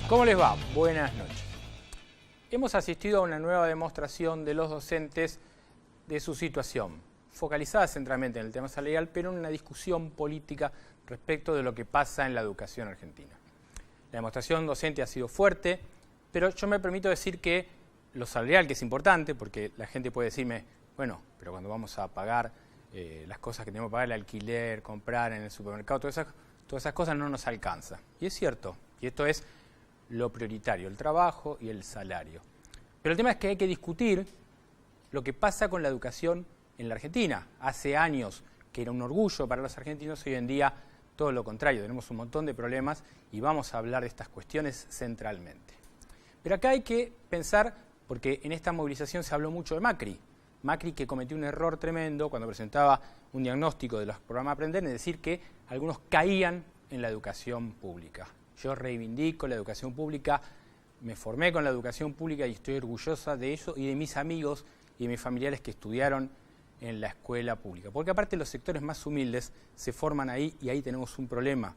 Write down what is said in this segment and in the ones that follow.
¿Cómo les va? Buenas noches. Hemos asistido a una nueva demostración de los docentes de su situación, focalizada centralmente en el tema salarial, pero en una discusión política respecto de lo que pasa en la educación argentina. La demostración docente ha sido fuerte, pero yo me permito decir que lo salarial, que es importante, porque la gente puede decirme, bueno, pero cuando vamos a pagar las cosas que tenemos que pagar, el alquiler, comprar en el supermercado, todas esas cosas no nos alcanza. Y es cierto, y esto es lo prioritario, el trabajo y el salario. Pero el tema es que hay que discutir lo que pasa con la educación en la Argentina. Hace años que era un orgullo para los argentinos, hoy en día todo lo contrario, tenemos un montón de problemas y vamos a hablar de estas cuestiones centralmente. Pero acá hay que pensar, porque en esta movilización se habló mucho de Macri. Macri, que cometió un error tremendo cuando presentaba un diagnóstico de los programas Aprender, es decir, que algunos caían en la educación pública. Yo reivindico la educación pública, me formé con la educación pública y estoy orgullosa de eso y de mis amigos y de mis familiares que estudiaron en la escuela pública. Porque aparte los sectores más humildes se forman ahí y ahí tenemos un problema,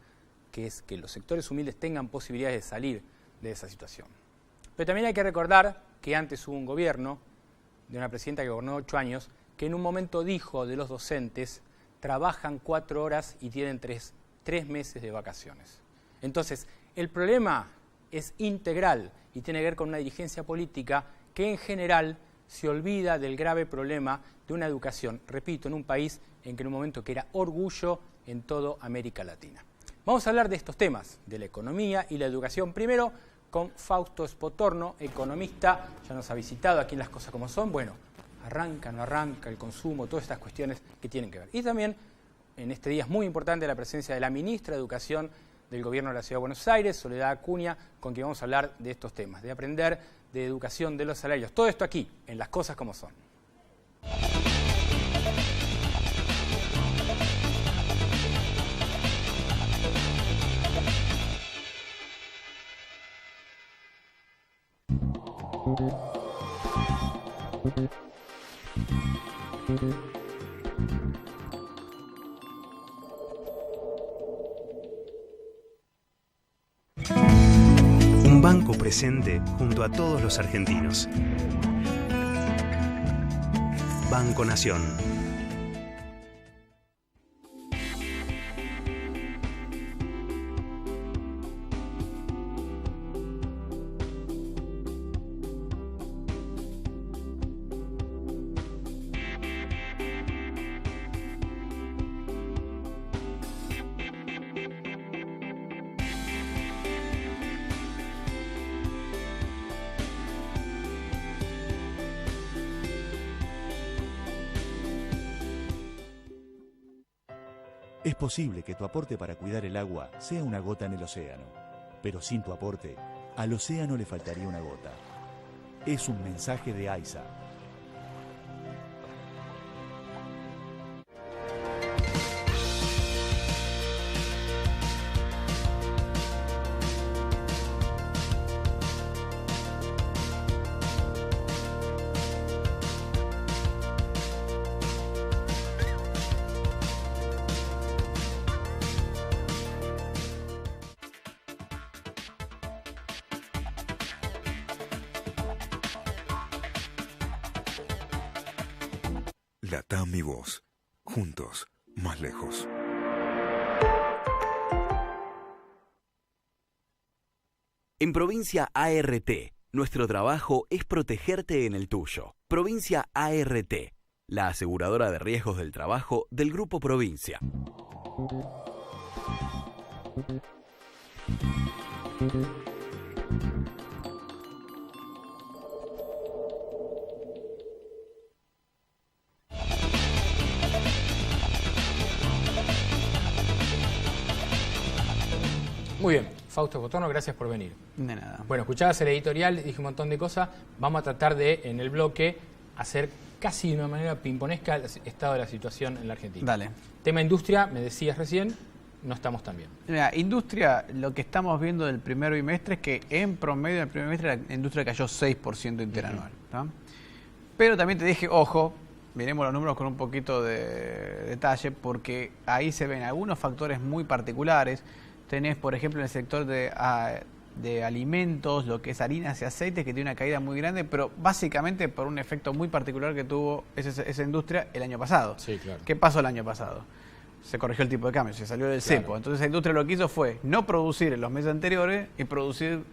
que es que los sectores humildes tengan posibilidades de salir de esa situación. Pero también hay que recordar que antes hubo un gobierno de una presidenta que gobernó 8 años, que en un momento dijo de los docentes, trabajan 4 horas y tienen 3 meses de vacaciones. Entonces, el problema es integral y tiene que ver con una dirigencia política que en general se olvida del grave problema de una educación, repito, en un país en que en un momento que era orgullo en toda América Latina. Vamos a hablar de estos temas, de la economía y la educación. Primero, con Fausto Spotorno, economista, ya nos ha visitado aquí en Las Cosas Como Son. Bueno, arranca, no arranca, el consumo, todas estas cuestiones que tienen que ver. Y también, en este día es muy importante la presencia de la ministra de Educación del Gobierno de la Ciudad de Buenos Aires, Soledad Acuña, con quien vamos a hablar de estos temas, de aprender, de educación, de los salarios. Todo esto aquí, en Las Cosas Como Son. Un banco presente junto a todos los argentinos. Banco Nación. Es posible que tu aporte para cuidar el agua sea una gota en el océano, pero sin tu aporte, al océano le faltaría una gota. Es un mensaje de AISA. Latam y vos, juntos, más lejos. En Provincia ART, nuestro trabajo es protegerte en el tuyo. Provincia ART, la aseguradora de riesgos del trabajo del Grupo Provincia. Muy bien, Fausto Spotorno, gracias por venir. De nada. Bueno, escuchabas el editorial, dije un montón de cosas. Vamos a tratar de, en el bloque, hacer casi de una manera pimponesca el estado de la situación en la Argentina. Dale. Tema industria, me decías recién, no estamos tan bien. Mira, industria, lo que estamos viendo del primer bimestre es que en promedio del primer bimestre la industria cayó 6% interanual. ¿Tá? Pero también te dije, ojo, miremos los números con un poquito de detalle, porque ahí se ven algunos factores muy particulares. Tenés, por ejemplo, en el sector de de alimentos, lo que es harinas y aceites, que tiene una caída muy grande, pero básicamente por un efecto muy particular que tuvo esa industria el año pasado. Sí, claro. ¿Qué pasó el año pasado? Se corrigió el tipo de cambio, se salió del cepo. Entonces la industria lo que hizo fue no producir en los meses anteriores y producir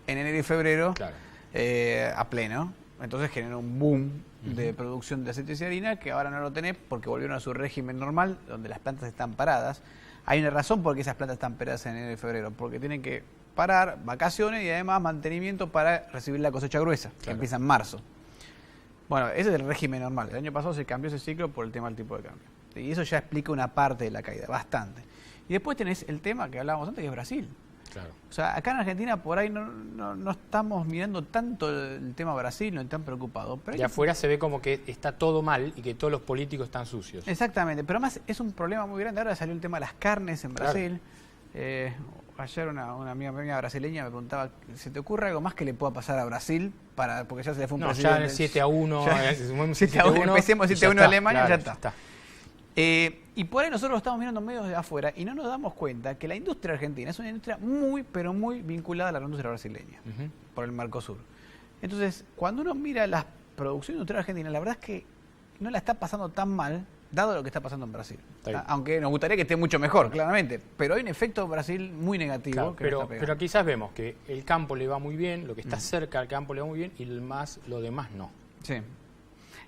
en enero y febrero a pleno. Entonces generó un boom de producción de aceites y harina que ahora no lo tenés porque volvieron a su régimen normal, donde las plantas están paradas. Hay una razón por qué esas plantas están paradas en enero y febrero, porque tienen que parar vacaciones y además mantenimiento para recibir la cosecha gruesa, que empieza en marzo. Bueno, ese es el régimen normal. El año pasado se cambió ese ciclo por el tema del tipo de cambio. Y eso ya explica una parte de la caída, bastante. Y después tenés el tema que hablábamos antes, que es Brasil. Claro. O sea, acá en Argentina por ahí no estamos mirando tanto el tema Brasil, no están preocupados. Pero de afuera se ve como que está todo mal y que todos los políticos están sucios. Exactamente, pero además es un problema muy grande. Ahora salió el tema de las carnes en Brasil. Ayer una amiga mía brasileña me preguntaba, ¿se te ocurre algo más que le pueda pasar a Brasil? Porque ya se le fue un presidente. Ya en el 7-1, 7-1, empecemos 7-1 a Alemania, claro, ya está. Y por ahí nosotros lo estamos mirando medios de afuera y no nos damos cuenta que la industria argentina es una industria muy, pero muy vinculada a la industria brasileña, por el Mercosur. Entonces, cuando uno mira la producción industrial argentina, la verdad es que no la está pasando tan mal, dado lo que está pasando en Brasil. Aunque nos gustaría que esté mucho mejor, claramente. Pero hay un efecto en Brasil muy negativo. Claro, pero quizás vemos que el campo le va muy bien, lo que está cerca del campo le va muy bien y lo demás no. Sí.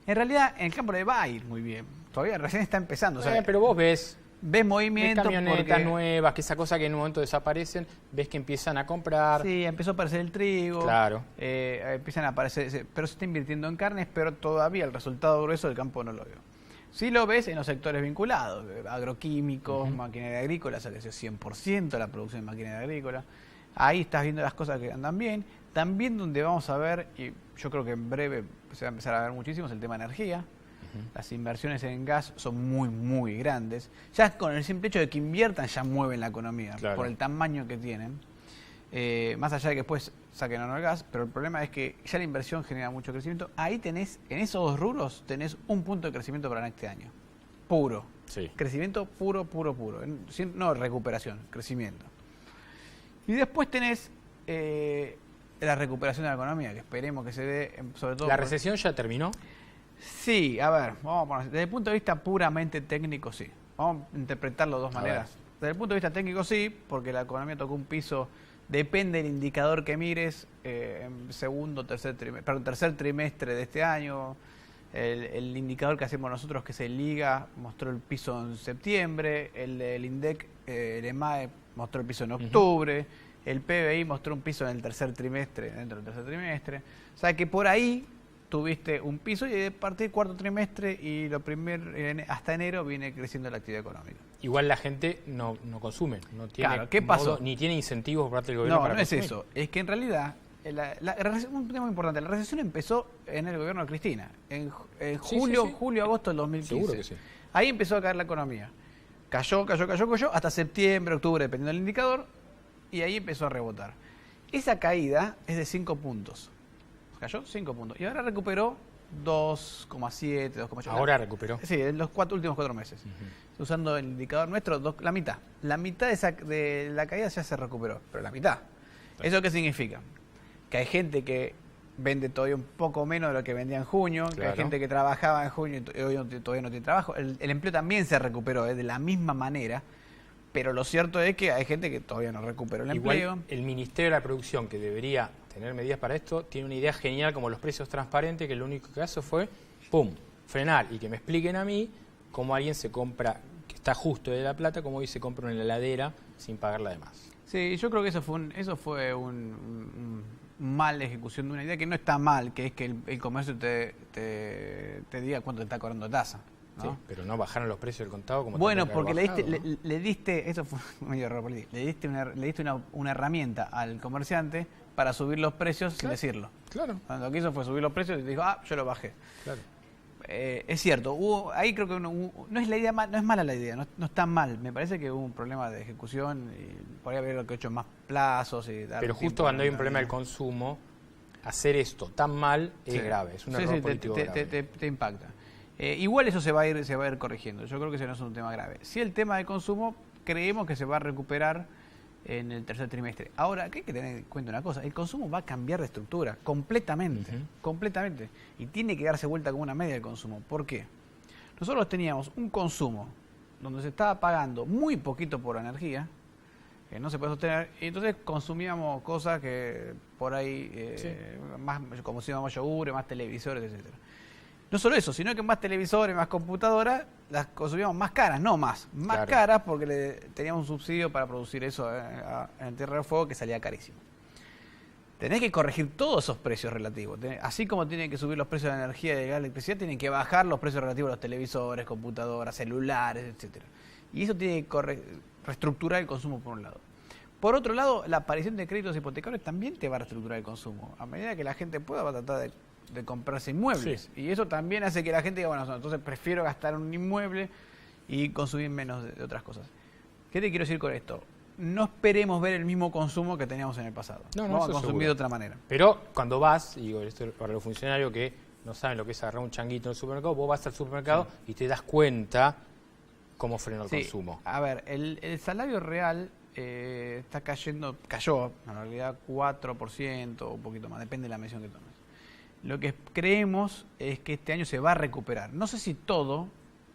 En realidad, en el campo le va a ir muy bien. Todavía recién está empezando. Pero vos ves movimiento, camionetas nuevas, que esa cosa que en un momento desaparecen, ves que empiezan a comprar. Sí, empezó a aparecer el trigo. Claro. Empiezan a aparecer, pero se está invirtiendo en carnes, pero todavía el resultado grueso del campo no lo veo. Sí lo ves en los sectores vinculados, agroquímicos, maquinaria agrícola, se creció 100% la producción de maquinaria agrícola. Ahí estás viendo las cosas que andan bien. También donde vamos a ver, y yo creo que en breve se va a empezar a ver muchísimo, es el tema de energía. Las inversiones en gas son muy, muy grandes. Ya con el simple hecho de que inviertan ya mueven la economía, por el tamaño que tienen. Más allá de que después saquen o no el gas, pero el problema es que ya la inversión genera mucho crecimiento. Ahí tenés, en esos dos rubros, tenés un punto de crecimiento para este año. Puro. Sí. Crecimiento puro. No recuperación, crecimiento. Y después tenés la recuperación de la economía, que esperemos que se dé, sobre todo... ¿La recesión ya terminó? Sí, a ver, vamos a poner, desde el punto de vista puramente técnico, sí. Vamos a interpretarlo de dos maneras. Desde el punto de vista técnico, sí, porque la economía tocó un piso, depende del indicador que mires, en tercer trimestre de este año. El indicador que hacemos nosotros, que es el IGA, mostró el piso en septiembre, el INDEC, el EMAE, mostró el piso en octubre, el PBI mostró un piso en el tercer trimestre, dentro del tercer trimestre. O sea que por ahí tuviste un piso y a partir del cuarto trimestre y hasta enero viene creciendo la actividad económica. Igual la gente no consume, no tiene claro, ¿qué pasó? Ni tiene incentivos por parte del gobierno para consumir. No es eso, es que en realidad, un tema muy importante, la recesión empezó en el gobierno de Cristina, en julio, agosto del 2015. Seguro que sí. Ahí empezó a caer la economía. Cayó, hasta septiembre, octubre, dependiendo del indicador, y ahí empezó a rebotar. Esa caída es de 5 puntos. Cayó 5 puntos. Y ahora recuperó 2,7, 2,8. Ahora recuperó. Sí, en los últimos 4 meses. Usando el indicador nuestro, la mitad. La mitad de la caída ya se recuperó, pero la mitad. ¿Eso qué significa? Que hay gente que vende todavía un poco menos de lo que vendía en junio, que hay gente que trabajaba en junio y hoy todavía no tiene trabajo. El empleo también se recuperó de la misma manera, pero lo cierto es que hay gente que todavía no recuperó el empleo. El Ministerio de la Producción, que debería tener medidas para esto, tiene una idea genial como los precios transparentes, que lo único que hizo fue, ¡pum!, frenar y que me expliquen a mí cómo alguien se compra, que está justo de la plata, cómo hoy se compra una heladera sin pagarla de más. Sí, yo creo que eso fue un mal ejecución de una idea que no está mal, que es que el comercio te diga cuánto te está cobrando tasa, ¿no? Sí, pero no bajaron los precios del contado como bueno, porque le diste, eso fue medio error político, le diste una herramienta al comerciante para subir los precios sin decirlo. Claro. Cuando lo que hizo fue subir los precios y dijo, yo lo bajé. Claro. Es cierto, ahí creo que no es la idea, no es mala la idea, no está mal. Me parece que hubo un problema de ejecución y podría haber hecho más plazos. Pero justo cuando hay un problema del consumo, hacer esto tan mal es grave, es un error político grave. Te impacta. Igual eso se va a ir corrigiendo. Yo creo que ese no es un tema grave. Si el tema de consumo creemos que se va a recuperar en el tercer trimestre. Ahora, hay que tener en cuenta una cosa, el consumo va a cambiar de estructura completamente, completamente. Y tiene que darse vuelta como una media del consumo. ¿Por qué? Nosotros teníamos un consumo donde se estaba pagando muy poquito por energía, que no se puede sostener, y entonces consumíamos cosas que por ahí, más consumíamos yogur, más televisores, etcétera. No solo eso, sino que más televisores, más computadoras, las consumíamos más caras, no más caras porque teníamos un subsidio para producir eso en Tierra del Fuego que salía carísimo. Tenés que corregir todos esos precios relativos. Así como tienen que subir los precios de la energía y de la electricidad, tienen que bajar los precios relativos a los televisores, computadoras, celulares, etcétera. Y eso tiene que reestructurar el consumo por un lado. Por otro lado, la aparición de créditos hipotecarios también te va a reestructurar el consumo. A medida que la gente pueda, va a tratar de comprarse inmuebles. Sí. Y eso también hace que la gente diga, bueno, entonces prefiero gastar en un inmueble y consumir menos de otras cosas. ¿Qué te quiero decir con esto? No esperemos ver el mismo consumo que teníamos en el pasado. Vamos a consumir de otra manera. Pero cuando vas, y digo esto para los funcionarios que no saben lo que es agarrar un changuito en el supermercado, vos vas al supermercado y te das cuenta cómo frenó el consumo. A ver, el salario real cayó en realidad 4% o un poquito más, depende de la medición que tomes. Lo que creemos es que este año se va a recuperar. No sé si todo,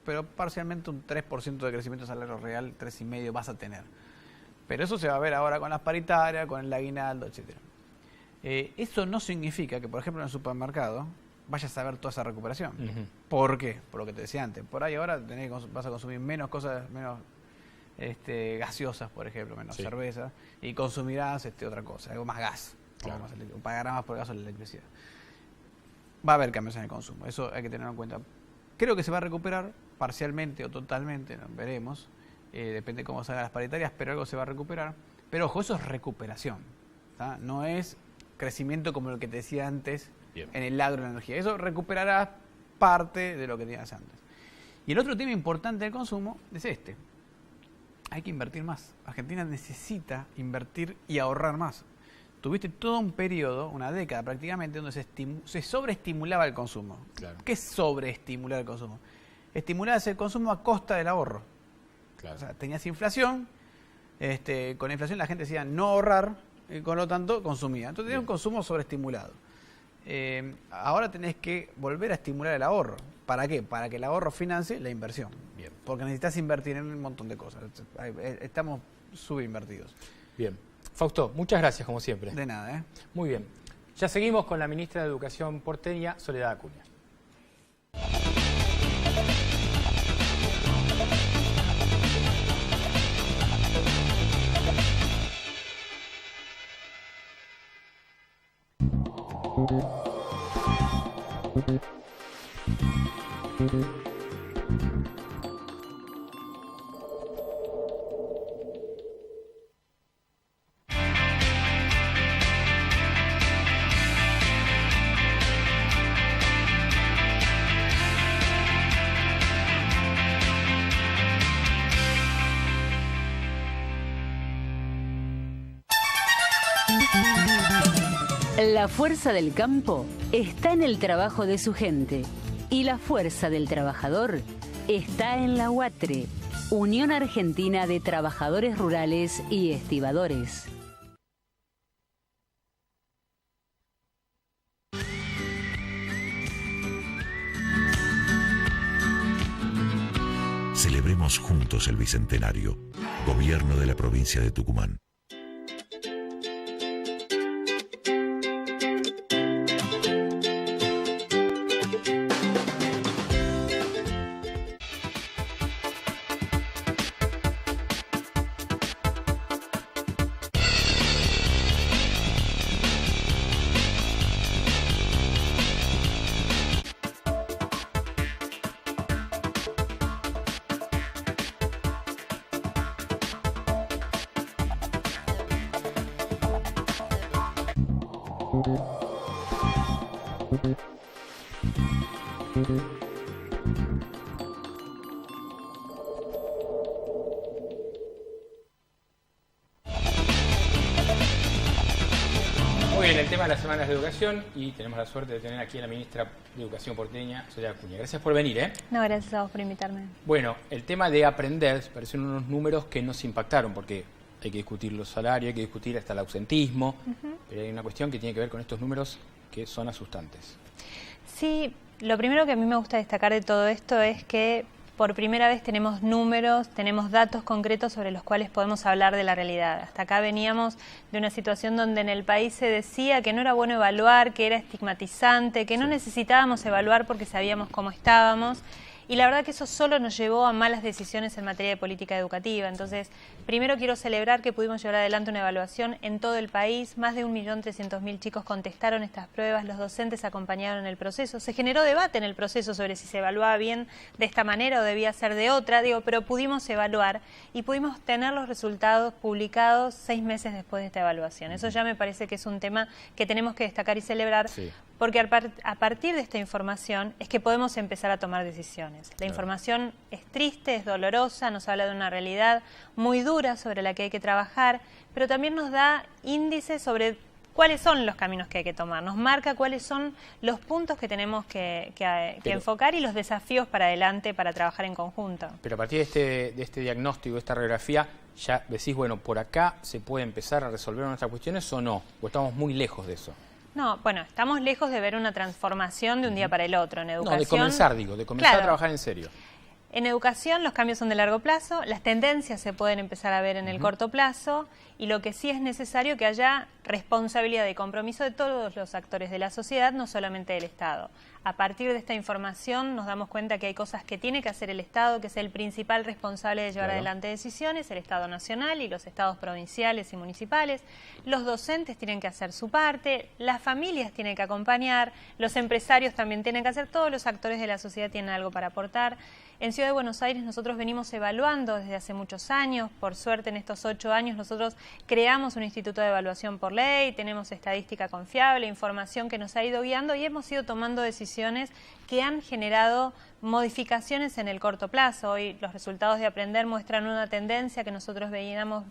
pero parcialmente un 3% de crecimiento de salario real, 3,5% vas a tener. Pero eso se va a ver ahora con las paritarias, con el aguinaldo, etcétera. Eso no significa que, por ejemplo, en el supermercado vayas a ver toda esa recuperación. ¿Por qué? Por lo que te decía antes. Por ahí ahora vas a consumir menos cosas, menos gaseosas, por ejemplo, menos cerveza, y consumirás otra cosa, algo más gas. Claro. O pagarás más por el gas o la electricidad. Va a haber cambios en el consumo, eso hay que tenerlo en cuenta. Creo que se va a recuperar parcialmente o totalmente, veremos, depende de cómo salgan las paritarias, pero algo se va a recuperar. Pero ojo, eso es recuperación, ¿tá? No es crecimiento como lo que te decía antes. Bien. En el agro de la energía. Eso recuperará parte de lo que tenías antes. Y el otro tema importante del consumo es este. Hay que invertir más. Argentina necesita invertir y ahorrar más. Tuviste todo un periodo, una década prácticamente, donde se sobreestimulaba el consumo. Claro. ¿Qué es sobreestimular el consumo? Estimulabas el consumo a costa del ahorro. Claro. O sea, tenías inflación, con la inflación la gente decía no ahorrar, y con lo tanto consumía. Entonces tenías un consumo sobreestimulado. Ahora tenés que volver a estimular el ahorro. ¿Para qué? Para que el ahorro financie la inversión. Bien. Porque necesitas invertir en un montón de cosas. Estamos subinvertidos. Bien. Fausto, muchas gracias como siempre. De nada, Muy bien. Ya seguimos con la ministra de Educación porteña, Soledad Acuña. La fuerza del campo está en el trabajo de su gente y la fuerza del trabajador está en la UATRE, Unión Argentina de Trabajadores Rurales y Estibadores. Celebremos juntos el Bicentenario. Gobierno de la provincia de Tucumán. Hoy en el tema de las semanas de educación y tenemos la suerte de tener aquí a la ministra de Educación porteña, Soledad Acuña. Gracias por venir. No, gracias a vos por invitarme. Bueno, el tema de aprender, parecen unos números que nos impactaron porque hay que discutir los salarios, hay que discutir hasta el ausentismo, pero hay una cuestión que tiene que ver con estos números que son asustantes. Sí, lo primero que a mí me gusta destacar de todo esto es que por primera vez tenemos números, tenemos datos concretos sobre los cuales podemos hablar de la realidad. Hasta acá veníamos de una situación donde en el país se decía que no era bueno evaluar, que era estigmatizante, que no necesitábamos evaluar porque sabíamos cómo estábamos. Y la verdad que eso solo nos llevó a malas decisiones en materia de política educativa. Entonces, primero quiero celebrar que pudimos llevar adelante una evaluación en todo el país. Más de 1.300.000 chicos contestaron estas pruebas, los docentes acompañaron el proceso. Se generó debate en el proceso sobre si se evaluaba bien de esta manera o debía ser de otra, pero pudimos evaluar y pudimos tener los resultados publicados 6 meses después de esta evaluación. Eso ya me parece que es un tema que tenemos que destacar y celebrar. Sí. Porque a partir de esta información es que podemos empezar a tomar decisiones. La información es triste, es dolorosa, nos habla de una realidad muy dura sobre la que hay que trabajar, pero también nos da índices sobre cuáles son los caminos que hay que tomar. Nos marca cuáles son los puntos que tenemos que enfocar y los desafíos para adelante para trabajar en conjunto. Pero a partir de este diagnóstico, de esta radiografía, ya decís, bueno, por acá se puede empezar a resolver nuestras cuestiones o no, o estamos muy lejos de eso. No, bueno, estamos lejos de ver una transformación de un día para el otro. En educación, no, de comenzar a trabajar en serio. En educación los cambios son de largo plazo, las tendencias se pueden empezar a ver en el corto plazo y lo que sí es necesario que haya responsabilidad y compromiso de todos los actores de la sociedad, no solamente del Estado. A partir de esta información nos damos cuenta que hay cosas que tiene que hacer el Estado, que es el principal responsable de llevar adelante decisiones, el Estado nacional y los estados provinciales y municipales. Los docentes tienen que hacer su parte, las familias tienen que acompañar, los empresarios también tienen que hacer, todos los actores de la sociedad tienen algo para aportar. En Ciudad de Buenos Aires nosotros venimos evaluando desde hace muchos años, por suerte en estos 8 años nosotros creamos un instituto de evaluación por ley, tenemos estadística confiable, información que nos ha ido guiando y hemos ido tomando decisiones que han generado modificaciones en el corto plazo. Hoy los resultados de Aprender muestran una tendencia que nosotros veíamos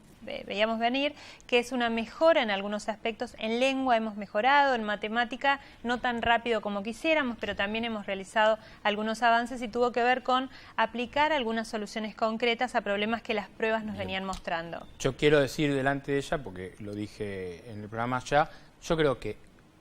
venir, que es una mejora en algunos aspectos. En lengua hemos mejorado, en matemática no tan rápido como quisiéramos, pero también hemos realizado algunos avances y tuvo que ver con aplicar algunas soluciones concretas a problemas que las pruebas nos venían mostrando. Yo quiero decir delante de ella, porque lo dije en el programa ya, yo creo que,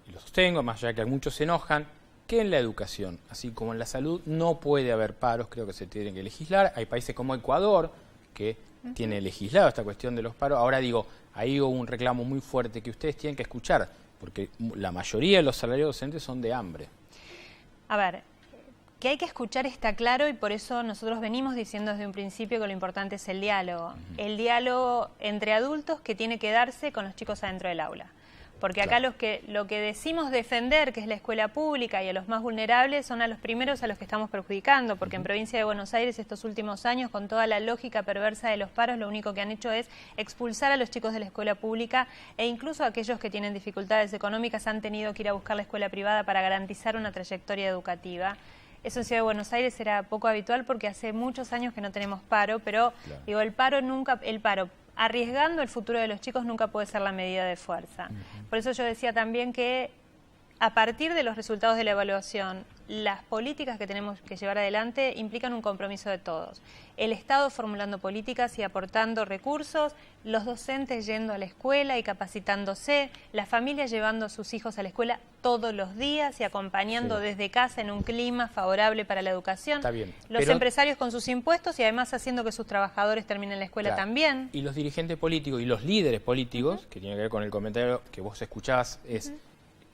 y lo sostengo, más allá que muchos se enojan, que en la educación, así como en la salud, no puede haber paros, creo que se tienen que legislar. Hay países como Ecuador que tiene legislado esta cuestión de los paros. Ahora digo, ahí hubo un reclamo muy fuerte que ustedes tienen que escuchar, porque la mayoría de los salarios docentes son de hambre. A ver, que hay que escuchar está claro y por eso nosotros venimos diciendo desde un principio que lo importante es el diálogo. El diálogo entre adultos que tiene que darse con los chicos adentro del aula. Porque acá lo que decimos defender, que es la escuela pública y a los más vulnerables, son a los primeros a los que estamos perjudicando, porque en Provincia de Buenos Aires estos últimos años, con toda la lógica perversa de los paros, lo único que han hecho es expulsar a los chicos de la escuela pública e incluso aquellos que tienen dificultades económicas han tenido que ir a buscar la escuela privada para garantizar una trayectoria educativa. Eso en Ciudad de Buenos Aires era poco habitual porque hace muchos años que no tenemos paro, pero digo, el paro arriesgando el futuro de los chicos nunca puede ser la medida de fuerza. Por eso yo decía también que a partir de los resultados de la evaluación, las políticas que tenemos que llevar adelante implican un compromiso de todos. El Estado formulando políticas y aportando recursos, los docentes yendo a la escuela y capacitándose, las familias llevando a sus hijos a la escuela todos los días y acompañando desde casa en un clima favorable para la educación. Está bien. Los empresarios con sus impuestos y además haciendo que sus trabajadores terminen la escuela también. Y los dirigentes políticos y los líderes políticos, que tiene que ver con el comentario que vos escuchabas, es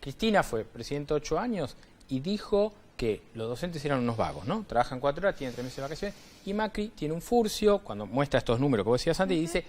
Cristina fue presidenta 8 años y dijo que los docentes eran unos vagos, ¿no? Trabajan 4 horas, tienen 3 meses de vacaciones, y Macri tiene un furcio, cuando muestra estos números que vos decías antes, y dice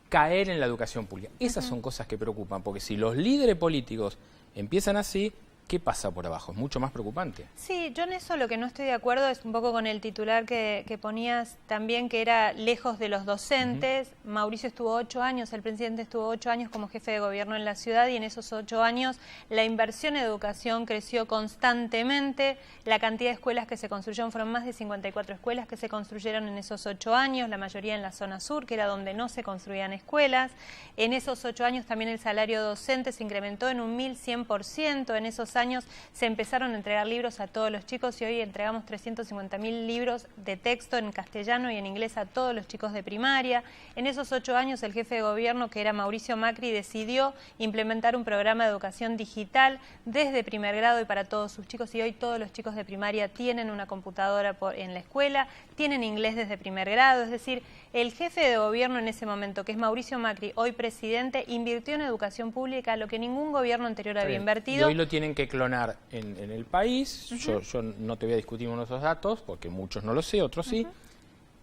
caer en la educación pública. Esas son cosas que preocupan, porque si los líderes políticos empiezan así, ¿qué pasa por abajo? Es mucho más preocupante. Sí, yo en eso lo que no estoy de acuerdo es un poco con el titular que ponías también, que era lejos de los docentes. Mauricio estuvo 8 años, el presidente estuvo 8 años como jefe de gobierno en la ciudad y en esos 8 años la inversión en educación creció constantemente. La cantidad de escuelas que se construyeron fueron más de 54 escuelas que se construyeron en esos 8 años, la mayoría en la zona sur, que era donde no se construían escuelas. En esos 8 años también el salario docente se incrementó en un 1100%, en esos años se empezaron a entregar libros a todos los chicos y hoy entregamos 350.000 libros de texto en castellano y en inglés a todos los chicos de primaria. En esos 8 años el jefe de gobierno, que era Mauricio Macri, decidió implementar un programa de educación digital desde primer grado y para todos sus chicos, y hoy todos los chicos de primaria tienen una computadora en la escuela, tienen inglés desde primer grado. Es decir, el jefe de gobierno en ese momento, que es Mauricio Macri, hoy presidente, invirtió en educación pública lo que ningún gobierno anterior había invertido. Y hoy lo tienen que clonar en el país. Yo no te voy a discutir uno de esos datos, porque muchos no lo sé, otros sí.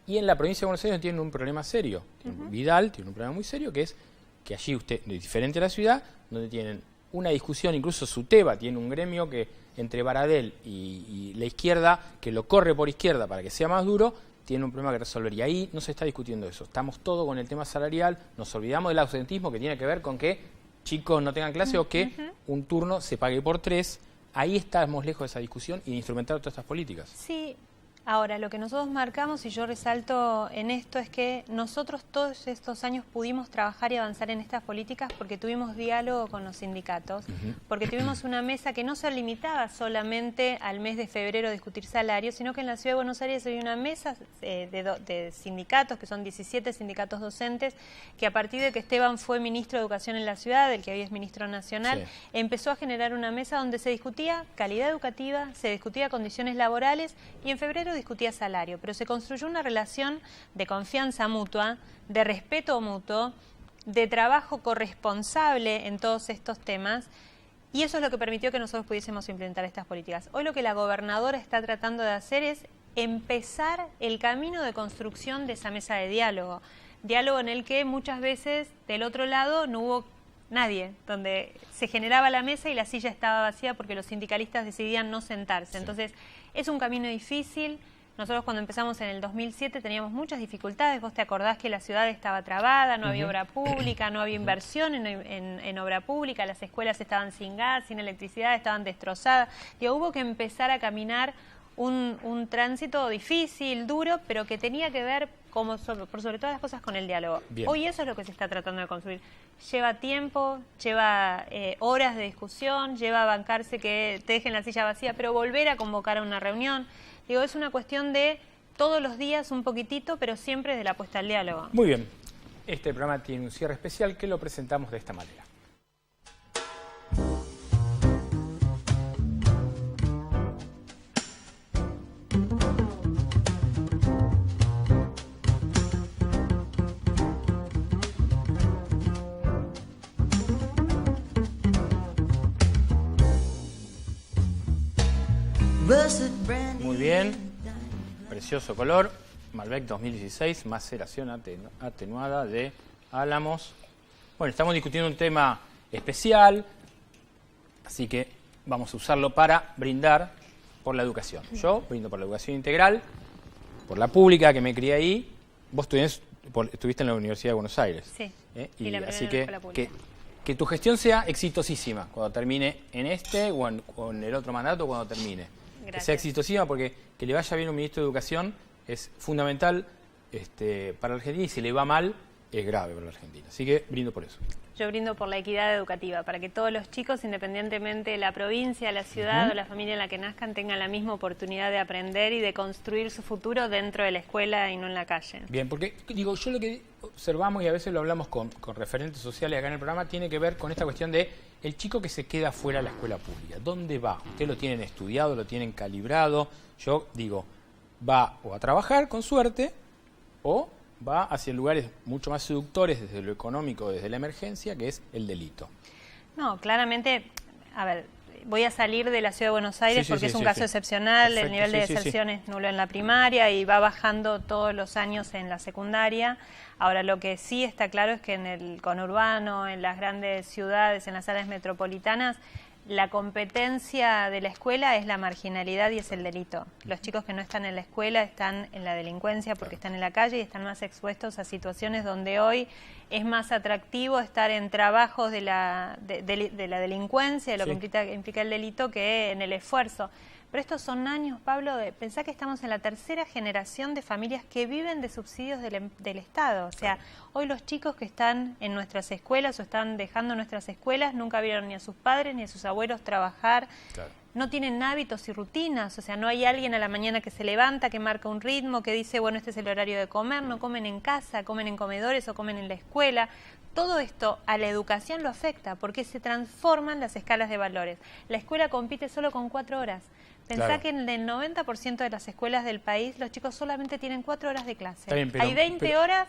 Y en la provincia de Buenos Aires tienen un problema serio. Vidal tiene un problema muy serio, que es que allí usted, diferente a la ciudad, donde tienen una discusión, incluso SUTEBA tiene un gremio que entre Baradel y la izquierda, que lo corre por izquierda para que sea más duro, tiene un problema que resolver. Y ahí no se está discutiendo eso. Estamos todos con el tema salarial, nos olvidamos del ausentismo, que tiene que ver con que chicos no tengan clase o que un turno se pague por 3. Ahí estamos lejos de esa discusión y de instrumentar todas estas políticas. Sí. Ahora, lo que nosotros marcamos, y yo resalto en esto, es que nosotros todos estos años pudimos trabajar y avanzar en estas políticas porque tuvimos diálogo con los sindicatos, porque tuvimos una mesa que no se limitaba solamente al mes de febrero a discutir salarios, sino que en la Ciudad de Buenos Aires hay una mesa de sindicatos, que son 17 sindicatos docentes, que a partir de que Esteban fue ministro de Educación en la ciudad, el que hoy es ministro nacional, empezó a generar una mesa donde se discutía calidad educativa, se discutía condiciones laborales y en febrero discutía salario, pero se construyó una relación de confianza mutua, de respeto mutuo, de trabajo corresponsable en todos estos temas, y eso es lo que permitió que nosotros pudiésemos implementar estas políticas. Hoy lo que la gobernadora está tratando de hacer es empezar el camino de construcción de esa mesa de diálogo en el que muchas veces del otro lado no hubo nadie, donde se generaba la mesa y la silla estaba vacía porque los sindicalistas decidían no sentarse. Entonces, es un camino difícil. Nosotros cuando empezamos en el 2007 teníamos muchas dificultades. Vos te acordás que la ciudad estaba trabada, no había obra pública, no había inversión en obra pública, las escuelas estaban sin gas, sin electricidad, estaban destrozadas. Y hubo que empezar a caminar un tránsito difícil, duro, pero que tenía que ver, por sobre todas las cosas, con el diálogo. Bien. Hoy eso es lo que se está tratando de construir. Lleva tiempo, lleva horas de discusión, lleva a bancarse que te dejen la silla vacía, pero volver a convocar a una reunión. Digo, es una cuestión de todos los días un poquitito, pero siempre de la apuesta al diálogo. Muy bien. Este programa tiene un cierre especial que lo presentamos de esta manera. Muy bien, precioso color, Malbec 2016, maceración atenuada de álamos. Bueno, estamos discutiendo un tema especial, así que vamos a usarlo para brindar por la educación. Yo brindo por la educación integral, por la pública que me crié ahí. Vos estuviste en la Universidad de Buenos Aires. Sí, y así que tu gestión sea exitosísima cuando termine en este o en el otro mandato cuando termine. Gracias. Que sea exitosísima, porque que le vaya bien un ministro de Educación es fundamental para la Argentina, y si le va mal es grave para la Argentina. Así que brindo por eso. Yo brindo por la equidad educativa, para que todos los chicos, independientemente de la provincia, la ciudad o la familia en la que nazcan, tengan la misma oportunidad de aprender y de construir su futuro dentro de la escuela y no en la calle. Bien, porque digo, yo lo que observamos, y a veces lo hablamos con referentes sociales acá en el programa, tiene que ver con esta cuestión de el chico que se queda fuera de la escuela pública. ¿Dónde va? Ustedes lo tienen estudiado, lo tienen calibrado. Yo digo, va o a trabajar con suerte o va hacia lugares mucho más seductores desde lo económico, desde la emergencia, que es el delito. No, claramente, a ver, voy a salir de la Ciudad de Buenos Aires porque es un caso excepcional. Perfecto, el nivel de deserción es nulo en la primaria y va bajando todos los años en la secundaria. Ahora, lo que sí está claro es que en el conurbano, en las grandes ciudades, en las áreas metropolitanas, la competencia de la escuela es la marginalidad y es el delito. Los chicos que no están en la escuela están en la delincuencia porque están en la calle y están más expuestos a situaciones donde hoy es más atractivo estar en trabajos de la delincuencia, de lo que implica el delito, que en el esfuerzo. Pero estos son años, Pablo, pensá que estamos en la tercera generación de familias que viven de subsidios del Estado. O sea, hoy los chicos que están en nuestras escuelas o están dejando nuestras escuelas nunca vieron ni a sus padres ni a sus abuelos trabajar. Claro. No tienen hábitos y rutinas, o sea, no hay alguien a la mañana que se levanta, que marca un ritmo, que dice, bueno, este es el horario de comer, no comen en casa, comen en comedores o comen en la escuela. Todo esto a la educación lo afecta porque se transforman las escalas de valores. La escuela compite solo con 4 horas. Pensá que en el 90% de las escuelas del país los chicos solamente tienen 4 horas de clase. Bien, hay 20 horas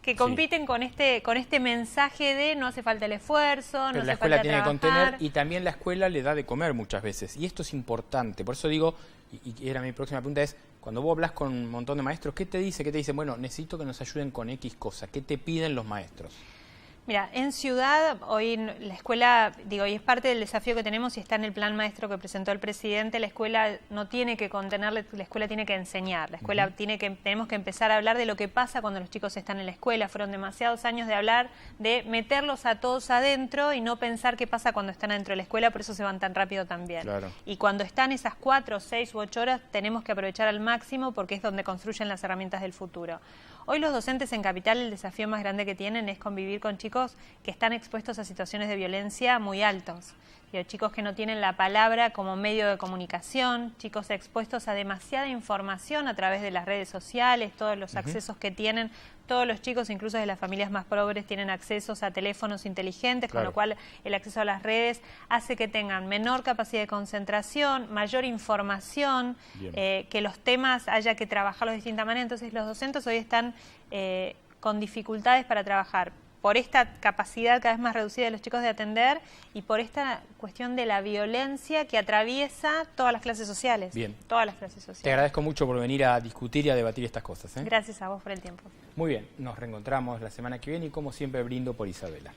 que compiten con este mensaje de no hace falta el esfuerzo, no hace falta trabajar. La escuela tiene que contener y también la escuela le da de comer muchas veces. Y esto es importante. Por eso digo, y era mi próxima pregunta, es cuando vos hablas con un montón de maestros, ¿qué te dice? ¿Qué te dicen? Bueno, necesito que nos ayuden con X cosa. ¿Qué te piden los maestros? Mira, en Ciudad, hoy la escuela, y es parte del desafío que tenemos y está en el plan maestro que presentó el presidente, la escuela no tiene que contener, la escuela tiene que enseñar, la escuela tenemos que empezar a hablar de lo que pasa cuando los chicos están en la escuela. Fueron demasiados años de hablar de meterlos a todos adentro y no pensar qué pasa cuando están adentro de la escuela, por eso se van tan rápido también. Claro. Y cuando están esas 4, 6 u 8 horas, tenemos que aprovechar al máximo porque es donde construyen las herramientas del futuro. Hoy los docentes en Capital, el desafío más grande que tienen es convivir con chicos que están expuestos a situaciones de violencia muy altos. Chicos que no tienen la palabra como medio de comunicación, chicos expuestos a demasiada información a través de las redes sociales, todos los accesos que tienen. Todos los chicos, incluso de las familias más pobres, tienen accesos a teléfonos inteligentes, con lo cual el acceso a las redes hace que tengan menor capacidad de concentración, mayor información, que los temas haya que trabajarlos de distinta manera. Entonces los docentes hoy están con dificultades para trabajar por esta capacidad cada vez más reducida de los chicos de atender y por esta cuestión de la violencia que atraviesa todas las clases sociales. Bien. Todas las clases sociales. Te agradezco mucho por venir a discutir y a debatir estas cosas. Gracias a vos por el tiempo. Muy bien, nos reencontramos la semana que viene y como siempre brindo por Isabela.